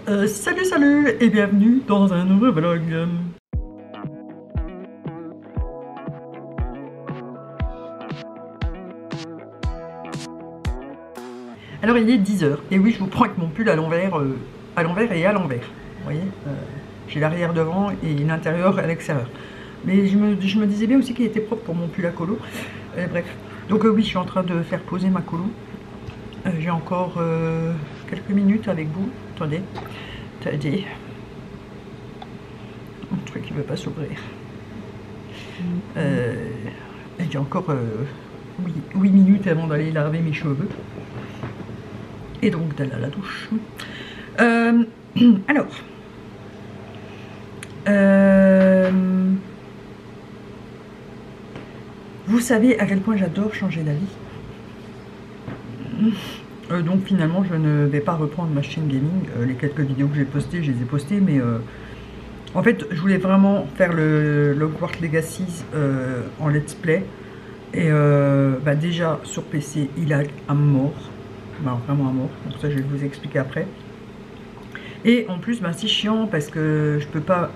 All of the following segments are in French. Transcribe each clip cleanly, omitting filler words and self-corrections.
Salut et bienvenue dans un nouveau vlog. Alors il est 10 h et oui, je vous prends avec mon pull à l'envers et à l'envers. Vous voyez, j'ai l'arrière devant et l'intérieur à l'extérieur. Mais je me disais bien aussi qu'il était propre pour mon pull à colo. Bref, donc oui, je suis en train de faire poser ma colo. J'ai encore quelques minutes avec vous. Attendez. Mon truc qui ne veut pas s'ouvrir. J'ai encore 8 minutes avant d'aller laver mes cheveux. Et donc d'aller à la douche. Alors. Vous savez à quel point j'adore changer d'avis. Donc finalement je ne vais pas reprendre ma chaîne gaming. Les quelques vidéos que j'ai postées, je les ai postées, mais en fait je voulais vraiment faire le Hogwarts Legacy en let's play. Et déjà sur PC il a à mort, vraiment à mort, donc ça je vais vous expliquer après. Et en plus c'est chiant parce que je peux pas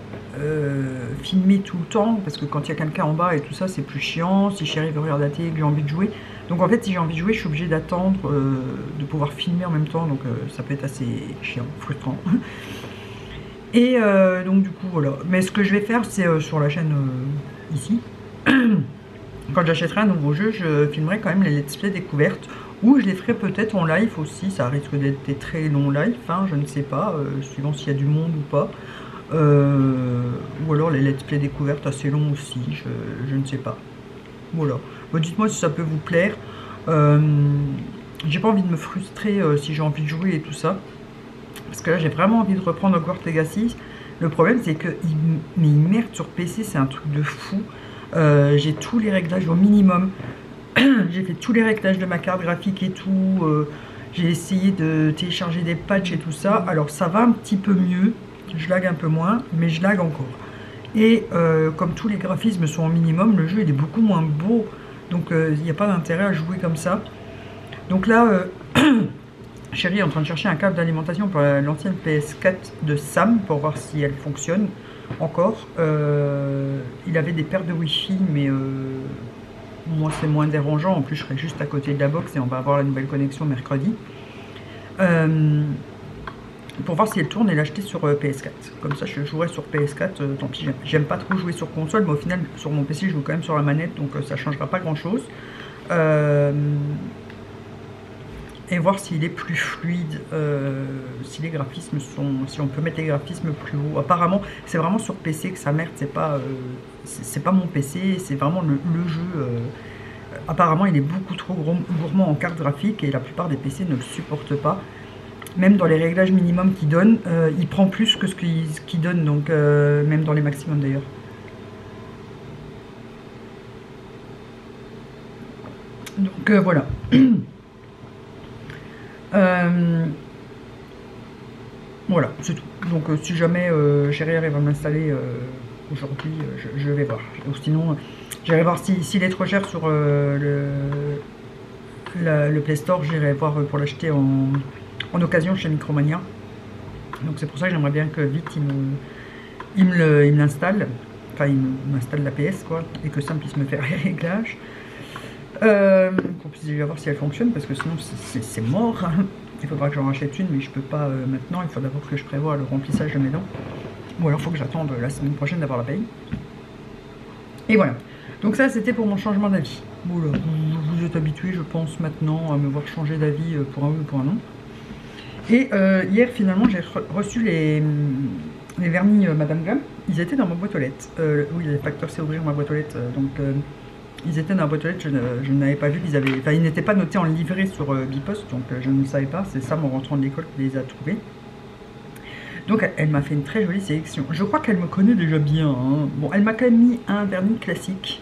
filmer tout le temps, parce que quand il y a quelqu'un en bas et tout ça c'est plus chiant. Si chérie veut regarder la télé, que j'ai envie de jouer, donc en fait si j'ai envie de jouer je suis obligée d'attendre de pouvoir filmer en même temps, donc ça peut être assez chiant, frustrant. Et donc du coup voilà, mais ce que je vais faire c'est sur la chaîne ici, quand j'achèterai un nouveau jeu, je filmerai quand même les let's play découvertes, ou je les ferai peut-être en live aussi. Ça risque d'être des très longs live, hein, je ne sais pas, suivant s'il y a du monde ou pas. Ou alors les let's play découvertes assez longs aussi, je ne sais pas. Voilà, bon, dites-moi si ça peut vous plaire. J'ai pas envie de me frustrer si j'ai envie de jouer et tout ça, parce que là j'ai vraiment envie de reprendre Hogwarts Legacy. Le problème c'est que il merde sur PC, c'est un truc de fou. J'ai tous les réglages au minimum. J'ai fait tous les réglages de ma carte graphique et tout. J'ai essayé de télécharger des patchs et tout ça. Alors ça va un petit peu mieux. Je lag un peu moins, mais je lag encore. Et comme tous les graphismes sont au minimum, le jeu il est beaucoup moins beau. Donc il n'y a pas d'intérêt à jouer comme ça. Donc là, chérie est en train de chercher un câble d'alimentation pour l'ancienne PS4 de Sam pour voir si elle fonctionne encore. Il avait des paires de Wi-Fi, mais moi c'est moins dérangeant. En plus je serai juste à côté de la box et on va avoir la nouvelle connexion mercredi. Pour voir si elle tourne et l'acheter sur PS4. Comme ça je jouerai sur PS4. Tant pis, j'aime pas trop jouer sur console, mais au final sur mon PC je joue quand même sur la manette, donc ça changera pas grand chose. Et voir s'il est plus fluide, si les graphismes sont, si on peut mettre les graphismes plus haut. Apparemment c'est vraiment sur PC que ça merde, c'est pas mon PC, c'est vraiment le jeu. Apparemment il est beaucoup trop gourmand en carte graphique et la plupart des PC ne le supportent pas. Même dans les réglages minimum qu'il donne, il prend plus que ce qu'il donne, donc même dans les maximums d'ailleurs. Donc voilà. Voilà, c'est tout. Donc si jamais chérie arrive à m'installer aujourd'hui, je vais voir. Ou sinon, j'irai voir s'il est trop cher sur le Play Store, j'irai voir pour l'acheter en occasion chez Micromania. Donc c'est pour ça que j'aimerais bien que vite il me l'installe. Enfin, il m'installe la PS, quoi, et que ça puisse me faire les réglages. Qu'on puisse déjà voir si elle fonctionne, parce que sinon c'est mort. Il faudra que j'en rachète une, mais je peux pas maintenant. Il faut d'abord que je prévoie le remplissage de mes dents, ou alors il faut que j'attende la semaine prochaine d'avoir la paye. Et voilà, donc ça c'était pour mon changement d'avis. Voilà, vous êtes habitués je pense maintenant à me voir changer d'avis pour un oui ou pour un non. Et hier finalement j'ai reçu les vernis Madame Glam. Ils étaient dans ma boîte aux lettres. Oui, le facteur c'est ouvrir ma boîte aux lettres, donc ils étaient dans la boîte aux lettres, je n'avais pas vu qu'ils avaient... Enfin, ils n'étaient pas notés en livret sur Bipost, donc je ne savais pas. C'est ça, en rentrant de l'école, qui les a trouvés. Donc, elle m'a fait une très jolie sélection. Je crois qu'elle me connaît déjà bien. Hein. Bon, elle m'a quand même mis un vernis classique,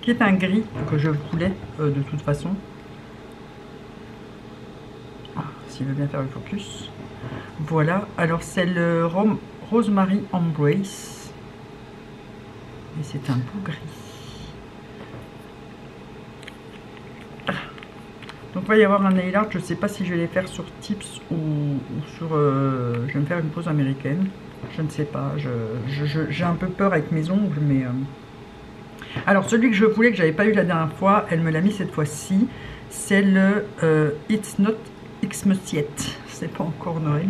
qui est un gris, que je voulais de toute façon. Ah, s'il veut bien faire le focus. Voilà, alors c'est le Rosemary Embrace. Et c'est un beau gris. Donc il va y avoir un nail art, je ne sais pas si je vais les faire sur Tips ou sur... je vais me faire une pose américaine. Je ne sais pas, j'ai un peu peur avec mes ongles, mais... Alors celui que je voulais, que j'avais pas eu la dernière fois, elle me l'a mis cette fois-ci. C'est le It's Not Xmas Yet. C'est pas encore Noël.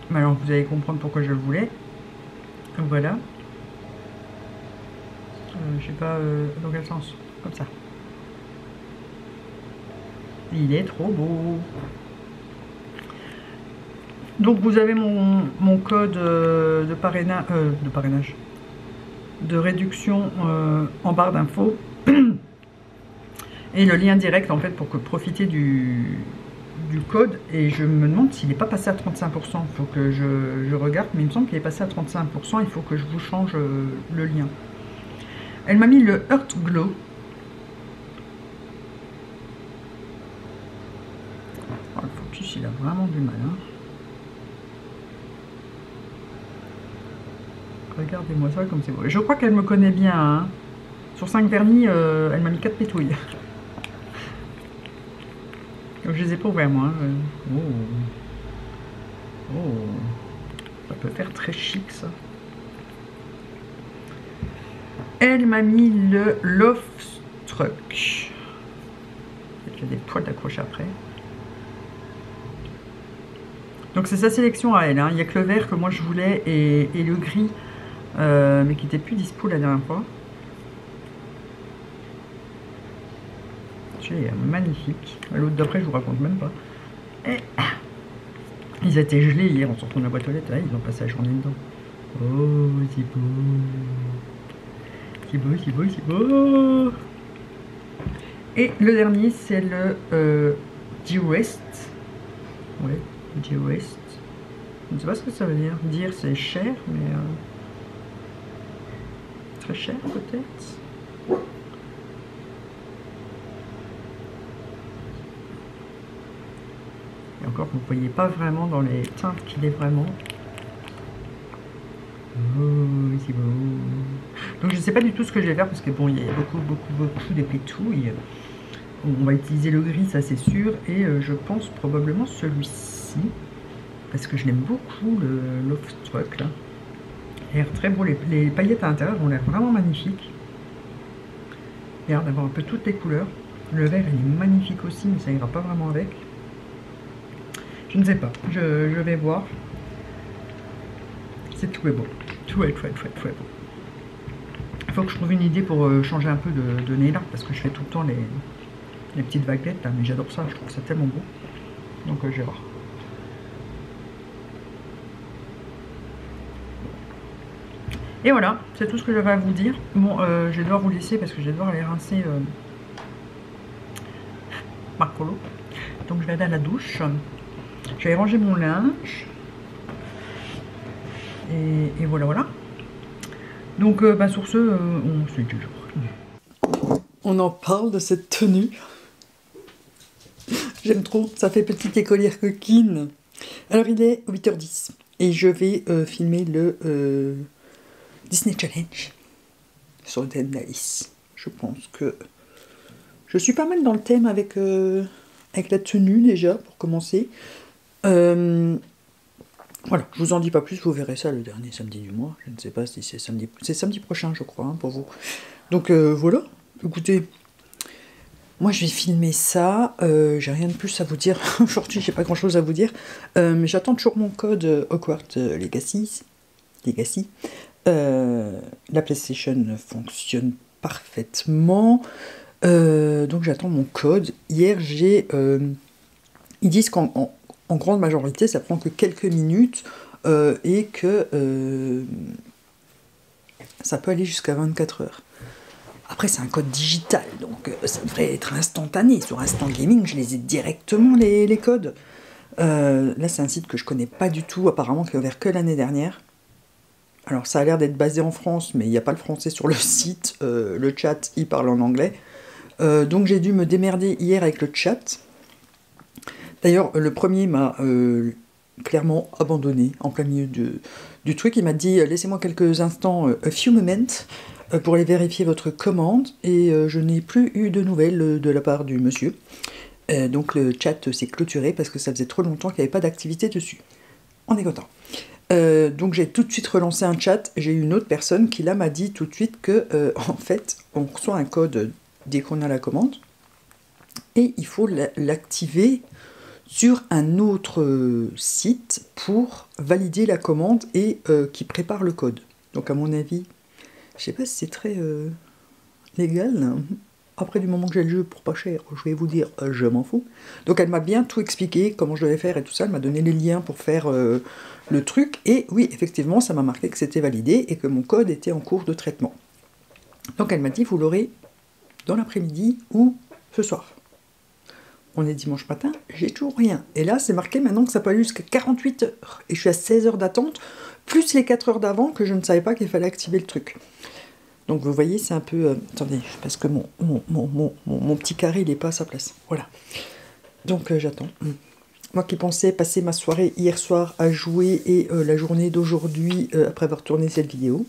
Mais alors vous allez comprendre pourquoi je le voulais. Voilà. Je sais pas dans quel sens. Comme ça. Il est trop beau. Donc vous avez mon code de parrainage, de réduction en barre d'infos. Et le lien direct en fait pour que profiter du code. Et je me demande s'il n'est pas passé à 35%. Il faut que je regarde, mais il me semble qu'il est passé à 35%. Il faut que je vous change le lien. Elle m'a mis le Heart Glow. Oh, le focus, il a vraiment du mal. Hein. Regardez-moi ça comme c'est beau. Je crois qu'elle me connaît bien. Hein. Sur 5 vernis, elle m'a mis 4 pétouilles. Donc, je les ai pas ouverts moi. Oh. Oh. Ça peut faire très chic ça. Elle m'a mis le Love Struck. Il y a des poils d'accroche après. Donc c'est sa sélection à elle. Hein. Il n'y a que le vert que moi je voulais et le gris, mais qui n'était plus dispo la dernière fois. C'est magnifique. L'autre d'après je vous raconte même pas. Et... ils étaient gelés hier en sortant de la boîte aux lettres. Ah, ils ont passé la journée dedans. Oh, c'est beau. C'est beau, c'est beau, c'est beau. Et le dernier, c'est le Dearest. Ouais, Dearest. Je ne sais pas ce que ça veut dire. Dire, c'est cher, mais... très cher, peut-être. Et encore, vous ne voyez pas vraiment dans les teintes qu'il est vraiment. Oh, c'est beau. Donc je ne sais pas du tout ce que je vais faire parce que bon, il y a beaucoup de pétouilles. On va utiliser le gris, ça c'est sûr, et je pense probablement celui-ci parce que je l'aime beaucoup, le Love Struck là. Il a l'air très beau, les paillettes à l'intérieur ont l'air vraiment magnifiques. Il a l'air d'avoir un peu toutes les couleurs. Le vert il est magnifique aussi, mais ça ira pas vraiment avec. Je ne sais pas, je vais voir. C'est tout est beau. Tout est beau. Il faut que je trouve une idée pour changer un peu de nail art parce que je fais tout le temps les petites vaguelettes là, mais j'adore ça, je trouve ça tellement beau. Donc je vais voir. Et voilà, c'est tout ce que j'avais à vous dire. Bon, je vais devoir vous laisser parce que je vais devoir aller rincer Marcolo. Donc je vais aller à la douche. Je vais ranger mon linge. Et voilà. Donc sur ce, on se dit toujours. On en parle de cette tenue. J'aime trop, ça fait petite écolière coquine. Alors il est 8h10 et je vais filmer le Disney Challenge sur le thème d'Alice. Je pense que je suis pas mal dans le thème avec la tenue déjà pour commencer. Voilà, je vous en dis pas plus, vous verrez ça le dernier samedi du mois. Je ne sais pas si c'est samedi prochain, je crois, hein, pour vous. Donc voilà, écoutez, moi je vais filmer ça. J'ai rien de plus à vous dire aujourd'hui, j'ai pas grand chose à vous dire. Mais j'attends toujours mon code Hogwarts Legacy. La PlayStation fonctionne parfaitement. Donc j'attends mon code. Hier, ils disent qu'en grande majorité, ça prend que quelques minutes et que ça peut aller jusqu'à 24 heures. Après, c'est un code digital, donc ça devrait être instantané. Sur Instant Gaming, je les ai directement, les codes. Là, c'est un site que je connais pas du tout, apparemment, qui est ouvert que l'année dernière. Alors, ça a l'air d'être basé en France, mais il n'y a pas le français sur le site. Le chat, il parle en anglais. Donc, j'ai dû me démerder hier avec le chat. D'ailleurs, le premier m'a clairement abandonné en plein milieu du truc. Il m'a dit « Laissez-moi quelques instants, a few moments ». pour aller vérifier votre commande et je n'ai plus eu de nouvelles de la part du monsieur. Donc le chat s'est clôturé parce que ça faisait trop longtemps qu'il n'y avait pas d'activité dessus. On est content. Donc j'ai tout de suite relancé un chat. J'ai eu une autre personne qui là m'a dit tout de suite que en fait on reçoit un code dès qu'on a la commande et il faut l'activer sur un autre site pour valider la commande et qui prépare le code. Donc à mon avis, je sais pas si c'est très légal. Après, du moment que j'ai le jeu pour pas cher, je vais vous dire, je m'en fous. Donc elle m'a bien tout expliqué, comment je devais faire et tout ça. Elle m'a donné les liens pour faire le truc. Et oui, effectivement, ça m'a marqué que c'était validé et que mon code était en cours de traitement. Donc elle m'a dit, vous l'aurez dans l'après-midi ou ce soir. On est dimanche matin, j'ai toujours rien. Et là, c'est marqué maintenant que ça peut aller jusqu'à 48 heures. Et je suis à 16 heures d'attente, plus les 4 heures d'avant que je ne savais pas qu'il fallait activer le truc. Donc vous voyez, c'est un peu... attendez, parce que mon petit carré, il n'est pas à sa place. Voilà. Donc j'attends. Moi qui pensais passer ma soirée hier soir à jouer et la journée d'aujourd'hui, après avoir tourné cette vidéo,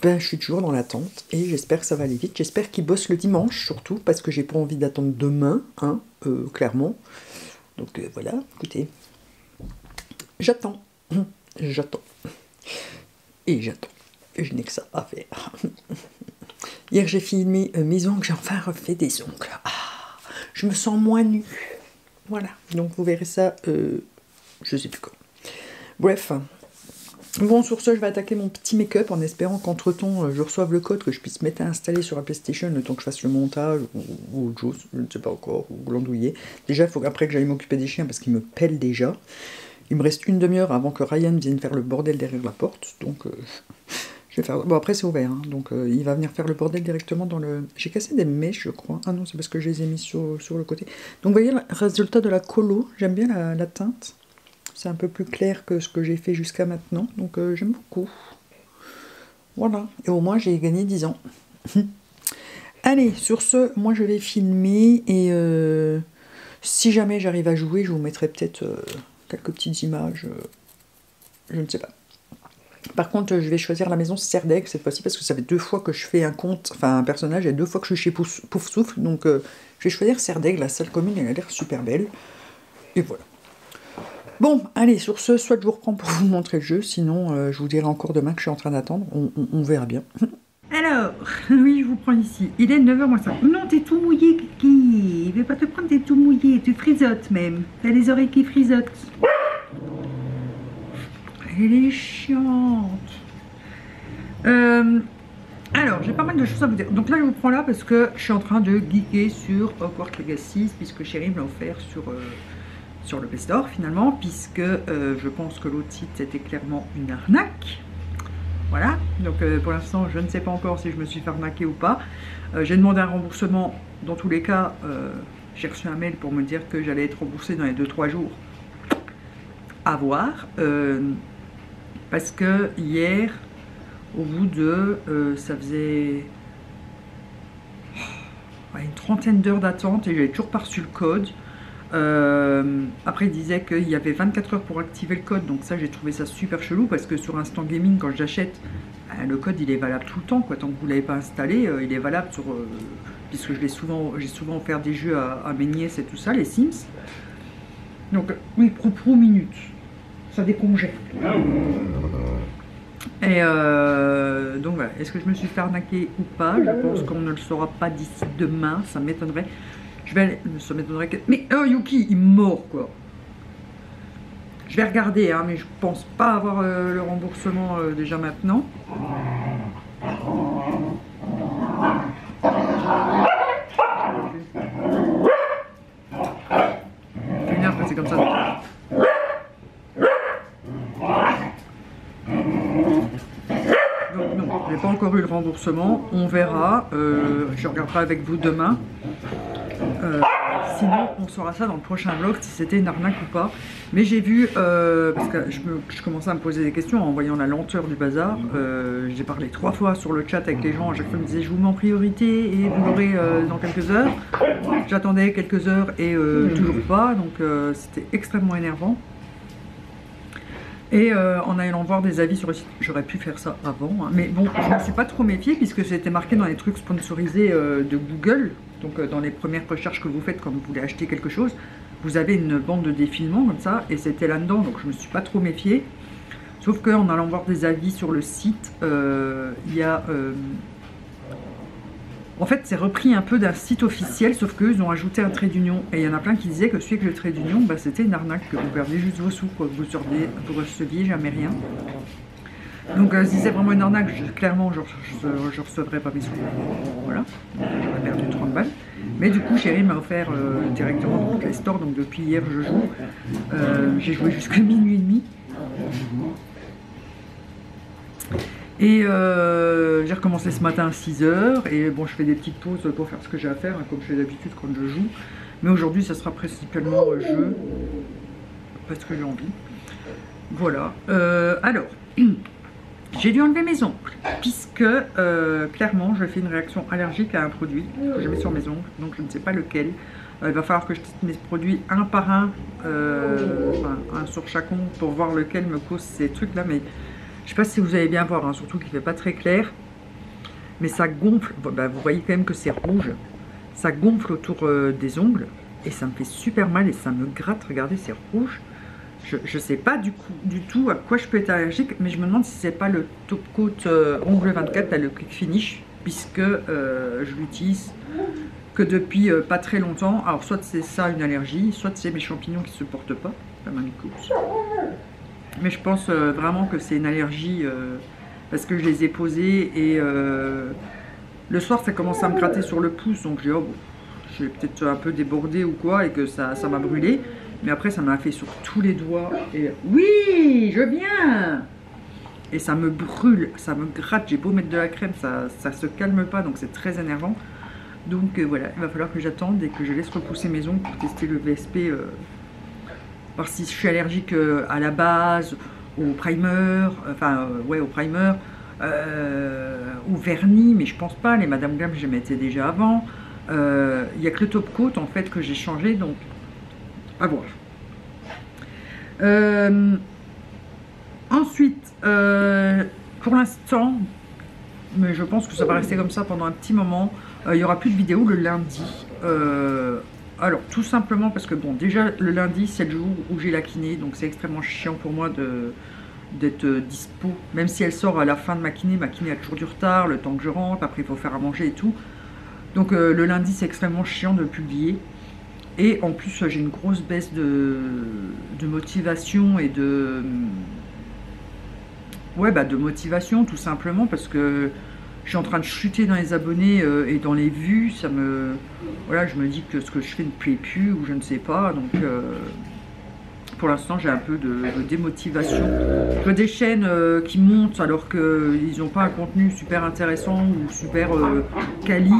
ben je suis toujours dans l'attente et j'espère que ça va aller vite. J'espère qu'il bosse le dimanche, surtout, parce que j'ai pas envie d'attendre demain, hein, clairement. Donc voilà, écoutez. J'attends. J'attends. Et j'attends. Je n'ai que ça à faire. Hier, j'ai filmé mes ongles. J'ai enfin refait des ongles. Ah, je me sens moins nue. Voilà. Donc, vous verrez ça, je sais plus quand. Bref. Bon, sur ce, je vais attaquer mon petit make-up en espérant qu'entre-temps, je reçoive le code, que je puisse mettre à installer sur la PlayStation le temps que je fasse le montage ou autre chose. Je ne sais pas encore. Ou glandouiller. Déjà, il faut qu'après que j'aille m'occuper des chiens parce qu'ils me pèlent déjà. Il me reste une demi-heure avant que Ryan vienne faire le bordel derrière la porte. Donc... je vais faire... Bon, après c'est ouvert, hein, donc il va venir faire le bordel directement dans le... J'ai cassé des mèches, je crois. Ah non, c'est parce que je les ai mis sur le côté. Donc vous voyez le résultat de la colo. J'aime bien la teinte. C'est un peu plus clair que ce que j'ai fait jusqu'à maintenant. Donc j'aime beaucoup. Voilà. Et au moins j'ai gagné 10 ans. Allez, sur ce, moi je vais filmer. Et si jamais j'arrive à jouer, je vous mettrai peut-être quelques petites images. Je ne sais pas. Par contre, je vais choisir la maison Serdaigle cette fois-ci parce que ça fait 2 fois que je fais un compte, enfin un personnage, et 2 fois que je suis chez Poufsouffle. Donc je vais choisir Serdaigle, la salle commune, elle a l'air super belle. Et voilà. Bon, allez, sur ce, soit je vous reprends pour vous montrer le jeu, sinon je vous dirai encore demain que je suis en train d'attendre, on verra bien. Alors, oui, je vous prends ici. Il est 9h moins 5. Non, t'es tout mouillé, Kiki. Je vais pas te prendre, t'es tout mouillé, tu frisotes même. T'as les oreilles qui frisotent. Elle est chiante. Alors, j'ai pas mal de choses à vous dire. Donc là, je vous prends là parce que je suis en train de geeker sur Hogwarts Legacy, puisque Chérie me l'a offert sur le Play Store, finalement, puisque je pense que l'autre site, c'était clairement une arnaque. Voilà. Donc, pour l'instant, je ne sais pas encore si je me suis fait arnaquer ou pas. J'ai demandé un remboursement. Dans tous les cas, j'ai reçu un mail pour me dire que j'allais être remboursée dans les 2-3 jours. À voir. Parce que hier, au bout de, ça faisait une trentaine d'heures d'attente et j'avais toujours pas reçu le code. Après, il disait qu'il y avait 24 heures pour activer le code, donc ça, j'ai trouvé ça super chelou parce que sur Instant Gaming, quand j'achète, le code il est valable tout le temps, quoi. Tant que vous l'avez pas installé, il est valable sur, puisque j'ai souvent offert des jeux à mes nièces et tout ça, les Sims. Donc, oui, pro minute. Ça décongèle. Et donc voilà, est-ce que je me suis fait arnaquer ou pas? Je pense qu'on ne le saura pas d'ici demain, ça m'étonnerait. Ça m'étonnerait que... Mais oh Yuki, il mord quoi. Je vais regarder, hein, mais je pense pas avoir le remboursement déjà maintenant. C'est bien que c'est comme ça. Donc non, j'ai pas encore eu le remboursement, on verra, je regarderai avec vous demain. Sinon on saura ça dans le prochain vlog si c'était une arnaque ou pas. Mais j'ai vu, parce que je commençais à me poser des questions en voyant la lenteur du bazar. J'ai parlé 3 fois sur le chat avec les gens, à chaque fois ils me disaient je vous mets en priorité et vous l'aurez dans quelques heures. J'attendais quelques heures et toujours pas, donc c'était extrêmement énervant. Et en allant voir des avis sur le site, j'aurais pu faire ça avant, hein. Mais bon, je ne me suis pas trop méfiée puisque c'était marqué dans les trucs sponsorisés de Google. Donc dans les premières recherches que vous faites quand vous voulez acheter quelque chose, vous avez une bande de défilement comme ça et c'était là-dedans, donc je ne me suis pas trop méfiée. Sauf qu'en allant voir des avis sur le site, il y a... en fait, c'est repris un peu d'un site officiel, sauf qu'eux, ils ont ajouté un trait d'union. Et il y en a plein qui disaient que celui avec le trait d'union, bah, c'était une arnaque, que vous perdiez juste vos sous, quoi, que vous receviez jamais rien. Donc, si c'est vraiment une arnaque, clairement, je recevrai pas mes sous. Voilà, j'aurais perdu 30 balles. Mais du coup, chérie m'a offert directement dans Play Store, donc depuis hier, je joue. J'ai joué jusqu'à minuit et demi. Et j'ai recommencé ce matin à 6 h et bon, je fais des petites pauses pour faire ce que j'ai à faire, hein, comme je fais d'habitude quand je joue. Mais aujourd'hui, ça sera principalement jeu, parce que j'ai envie. Voilà. Alors, j'ai dû enlever mes ongles, puisque clairement, je fais une réaction allergique à un produit que je mets sur mes ongles, donc je ne sais pas lequel. Il va falloir que je teste mes produits un par un, un sur chaque ongle, pour voir lequel me cause ces trucs-là, mais... Je ne sais pas si vous allez bien voir, hein, surtout qu'il ne fait pas très clair. Mais ça gonfle. Bah, vous voyez quand même que c'est rouge. Ça gonfle autour des ongles. Et ça me fait super mal et ça me gratte. Regardez, c'est rouge. Je ne sais pas du tout à quoi je peux être allergique. Mais je me demande si c'est pas le Top Coat Ongle 24, là, le Quick Finish. Puisque je l'utilise que depuis pas très longtemps. Alors soit c'est ça une allergie, soit c'est mes champignons qui ne se portent pas. Pas mal écoute. Mais je pense vraiment que c'est une allergie parce que je les ai posés et le soir ça commence à me gratter sur le pouce, donc j'ai dit oh, bon, j'ai peut-être un peu débordé ou quoi et que ça m'a brûlé. Mais après ça m'a fait sur tous les doigts et oui, je viens. Et ça me brûle, ça me gratte, j'ai beau mettre de la crème, ça se calme pas, donc c'est très énervant. Donc voilà, il va falloir que j'attende et que je laisse repousser mes ongles pour tester le VSP. Voir si je suis allergique à la base, au primer, ouais, au primer, au vernis, mais je pense pas. Les Madame Glam, je les mettais déjà avant. Il n'y a que le Top Coat en fait que j'ai changé, donc à voir. Ensuite, pour l'instant, mais je pense que ça va rester comme ça pendant un petit moment. Il n'y aura plus de vidéos le lundi. Alors, tout simplement parce que, bon, déjà, le lundi, c'est le jour où j'ai la kiné, donc c'est extrêmement chiant pour moi d'être dispo. Même si elle sort à la fin de ma kiné a toujours du retard, le temps que je rentre, après il faut faire à manger et tout. Donc, le lundi, c'est extrêmement chiant de publier. Et en plus, j'ai une grosse baisse de motivation et ouais, bah, de motivation, tout simplement, parce que je suis en train de chuter dans les abonnés et dans les vues. Ça me... Voilà, je me dis que ce que je fais ne plaît plus ou je ne sais pas. Donc, pour l'instant, j'ai un peu de démotivation. Je vois des chaînes qui montent alors qu'ils n'ont pas un contenu super intéressant ou super quali.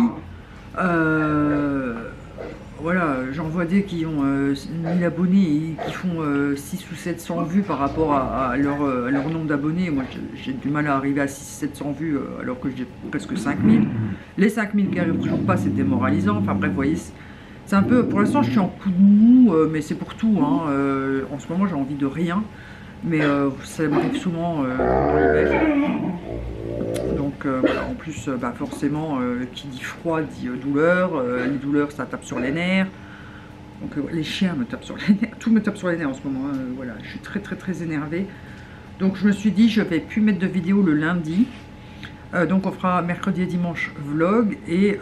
Voilà, j'en vois des qui ont 1000 abonnés et qui font 6 ou 700 vues par rapport à leur nombre d'abonnés. Moi, j'ai du mal à arriver à 600-700 vues alors que j'ai presque 5000. Les 5000 qui arrivent toujours pas, c'est démoralisant. Enfin bref, vous voyez, c'est un peu... Pour l'instant, je suis en coup de mou, mais c'est pour tout. Hein. En ce moment, j'ai envie de rien. Mais ça m'arrive souvent dans l'hiver. Donc voilà, en plus, bah, forcément, qui dit froid dit douleur. Les douleurs, ça tape sur les nerfs. Donc les chiens me tapent sur les nerfs. Tout me tape sur les nerfs en ce moment. Hein. Voilà, je suis très énervée. Donc je me suis dit, je vais plus mettre de vidéo le lundi. Donc on fera mercredi et dimanche vlog. Et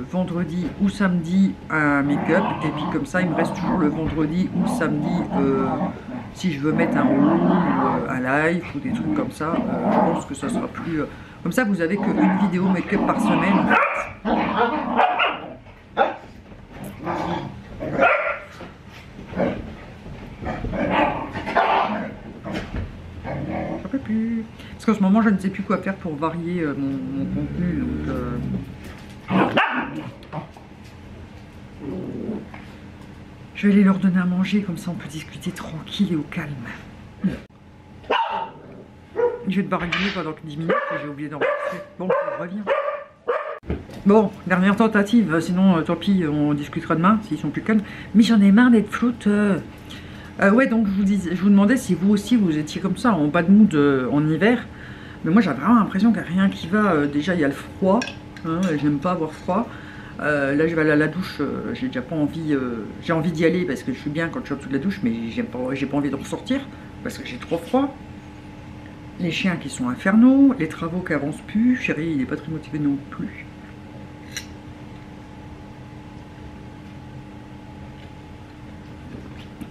vendredi ou samedi un make-up. Et puis comme ça, il me reste toujours le vendredi ou samedi... si je veux mettre un haul ou un live ou des trucs comme ça, je pense que ça sera plus... Comme ça, vous avez qu'une vidéo make-up par semaine. J'en peux plus. Parce qu'en ce moment, je ne sais plus quoi faire pour varier mon contenu. Donc, je vais aller leur donner à manger, comme ça on peut discuter tranquille et au calme. Je vais te baragouiner pendant 10 minutes et j'ai oublié d'enregistrer. Bon, je reviens. Bon, dernière tentative, sinon tant pis, on discutera demain s'ils sont plus calmes. Mais j'en ai marre d'être floute. Ouais, donc je vous demandais si vous aussi vous étiez comme ça, en bad mood en hiver. Mais moi j'ai vraiment l'impression qu'il n'y a rien qui va. Déjà il y a le froid, hein, j'aime pas avoir froid. Là je vais aller à la douche, j'ai déjà pas envie, j'ai envie d'y aller parce que je suis bien quand je suis en dessous de la douche, mais j'ai pas envie de ressortir parce que j'ai trop froid. Les chiens qui sont infernaux, les travaux qui avancent plus, chéri il n'est pas très motivé non plus.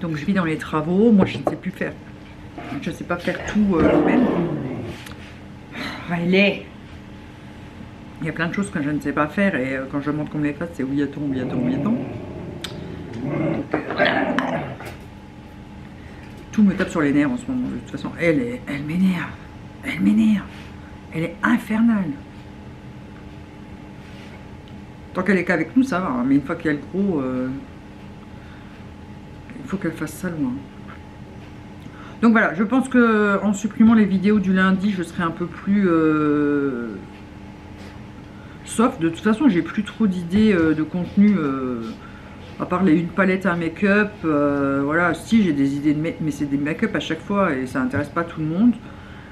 Donc je vis dans les travaux, moi je ne sais plus faire. Je ne sais pas faire tout moi-même. Allez. Il y a plein de choses que je ne sais pas faire et quand je demande qu'on me les fasse, c'est oui attends, oui attends, oui attends. Tout me tape sur les nerfs en ce moment. De toute façon, elle m'énerve. Elle m'énerve. Elle est infernale. Tant qu'elle est qu'avec nous, ça va. Hein, mais une fois qu'il y a le gros, il faut qu'elle fasse ça loin. Donc voilà, je pense que en supprimant les vidéos du lundi, je serai un peu plus soft. De toute façon, j'ai plus trop d'idées de contenu, à part une palette à make-up. Voilà, si j'ai des idées de make-up, mais c'est des make-up à chaque fois et ça intéresse pas tout le monde.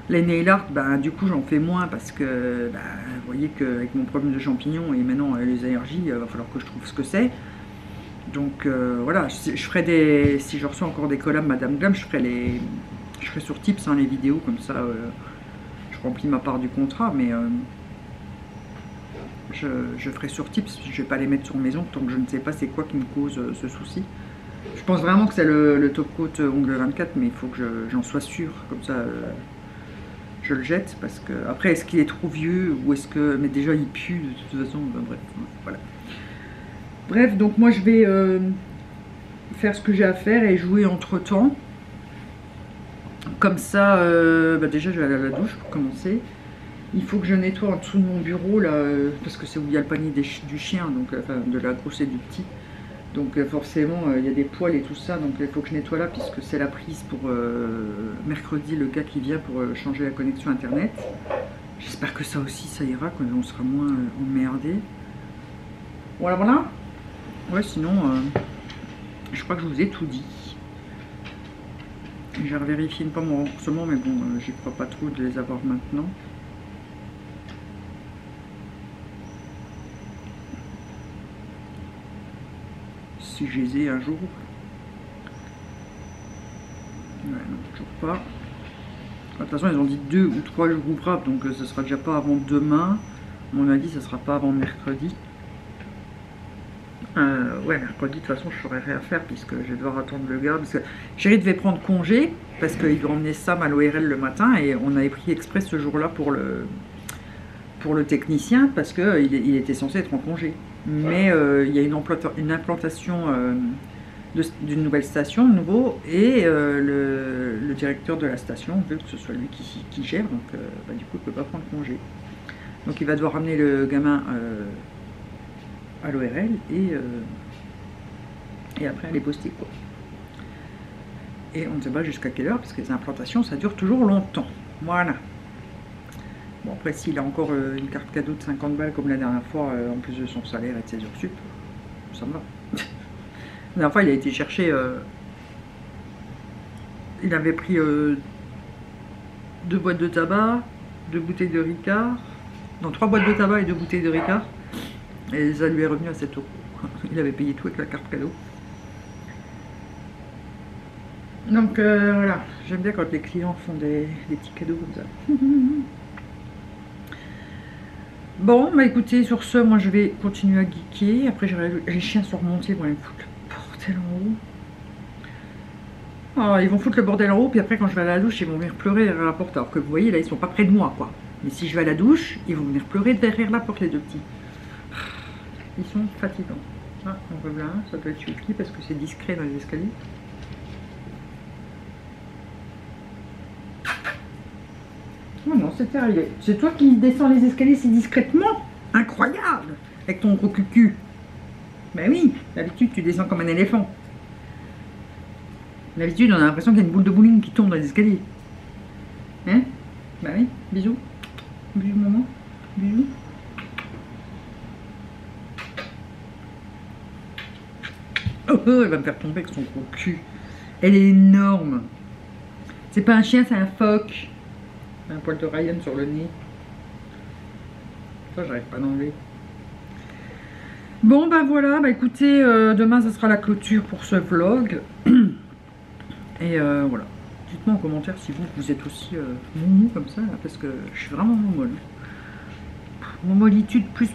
Les nail art, ben, du coup, j'en fais moins parce que, ben, vous voyez qu'avec mon problème de champignons et maintenant les allergies, il va falloir que je trouve ce que c'est. Donc voilà, je ferai des, si je reçois encore des collabs Madame Glam, je ferai sur Tips hein, les vidéos comme ça, je remplis ma part du contrat, mais je ferai sur Tips, je vais pas les mettre sur maison tant que je ne sais pas c'est quoi qui me cause ce souci. Je pense vraiment que c'est le top coat ongle 24, mais il faut que j'en sois sûre, comme ça je le jette parce que après est-ce qu'il est trop vieux ou est-ce que, mais déjà il pue de toute façon, ben, bref, voilà. Bref, donc moi je vais faire ce que j'ai à faire et jouer entre temps. Comme ça, bah déjà je vais aller à la douche pour commencer. Il faut que je nettoie en dessous de mon bureau là, parce que c'est où il y a le panier du chien, donc enfin, de la grosse et du petit. Donc forcément il y a des poils et tout ça, donc il faut que je nettoie là puisque c'est la prise pour mercredi, le gars qui vient pour changer la connexion internet. J'espère que ça aussi ça ira, qu'on sera moins emmerdé. Voilà, voilà. Ouais, sinon, je crois que je vous ai tout dit. J'ai revérifié pas mon remboursement, mais bon, j'y crois pas trop de les avoir maintenant. Si je les ai un jour. Ouais, non, toujours pas. De toute façon, ils ont dit 2 ou 3 jours ouvrables, donc ce sera déjà pas avant demain. À mon avis, ça sera pas avant mercredi. Ouais, mercredi, de toute façon, je saurais rien faire puisque je vais devoir attendre le gars. Parce que Chéri devait prendre congé parce qu'il doit emmener Sam à l'ORL le matin et on avait pris exprès ce jour-là pour le technicien parce qu'il était censé être en congé. Mais il y a une implantation d'une nouvelle station, de nouveau, et le directeur de la station veut que ce soit lui qui gère, donc bah, du coup, il ne peut pas prendre congé. Donc il va devoir ramener le gamin à l'ORL et après aller poster quoi. Et on ne sait pas jusqu'à quelle heure parce que les implantations ça dure toujours longtemps. Voilà. Bon après s'il a encore une carte cadeau de 50 balles comme la dernière fois en plus de son salaire et de ses heures sup, ça me va. La dernière fois il a été chercher, il avait pris 2 boîtes de tabac, 2 bouteilles de Ricard, non 3 boîtes de tabac et 2 bouteilles de Ricard. Et ça lui est revenu à 7 €. Il avait payé tout avec la carte cadeau. Donc voilà, j'aime bien quand les clients font des petits cadeaux comme ça. Bon, bah écoutez, sur ce, moi je vais continuer à geeker. Après, les chiens sont remontés, ils vont me foutre le bordel en haut. Oh, ils vont foutre le bordel en haut, puis après, quand je vais à la douche, ils vont venir pleurer derrière la porte. Alors que vous voyez, là, ils sont pas près de moi, quoi. Mais si je vais à la douche, ils vont venir pleurer derrière la porte, les 2 petits. Ils sont fatigants. Ah, on revient, ça doit être Yuki parce que c'est discret dans les escaliers. Oh non, c'est arrivé. C'est toi qui descends les escaliers si discrètement. Incroyable. Avec ton gros cucu. Ben oui, d'habitude tu descends comme un éléphant. D'habitude on a l'impression qu'il y a une boule de bowling qui tombe dans les escaliers. Hein? Ben oui, bisous. Bisous maman. Bisous. Oh, elle va me faire tomber avec son gros cul. Elle est énorme. C'est pas un chien, c'est un phoque. Un poil de Ryan sur le nez. Ça, j'arrive pas à l'enlever. Bon, ben voilà. Bah écoutez, demain, ça sera la clôture pour ce vlog. Et voilà. Dites-moi en commentaire si vous êtes aussi moumou comme ça, là, parce que je suis vraiment moumolle. Moumolitude plus.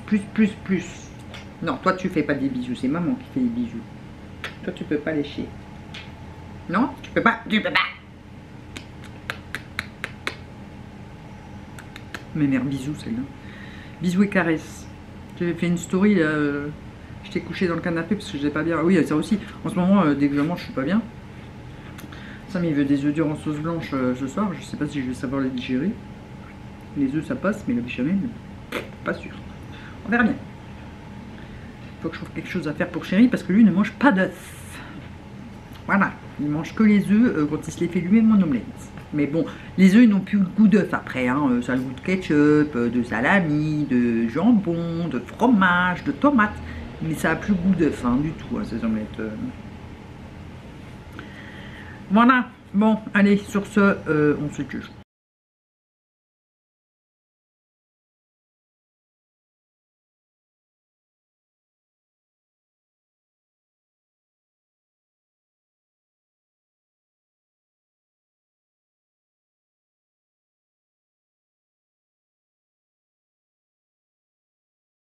Non, toi tu fais pas des bisous, c'est maman qui fait des bisous. Toi tu peux pas lécher. Non, tu peux pas. Mais merde, bisous celle-là. Bisous et caresses. J'ai fait une story là. J'étais couchée dans le canapé parce que j'étais pas bien. Ah oui, ça aussi. En ce moment, dès que je mange, je suis pas bien. Sam il veut des œufs durs en sauce blanche ce soir. Je sais pas si je vais savoir les digérer. Les œufs ça passe, mais la béchamel, pas sûr. On verra bien. Il faut que je trouve quelque chose à faire pour Chéri parce que lui ne mange pas d'œufs. Voilà, il mange que les œufs quand il se les fait lui-même en omelette. Mais bon, les œufs ils n'ont plus le goût d'œuf après. Hein. Ça a le goût de ketchup, de salami, de jambon, de fromage, de tomate. Mais ça n'a plus le goût d'œuf hein, du tout, hein, ces omelettes. Voilà, bon, allez, sur ce, on se tue.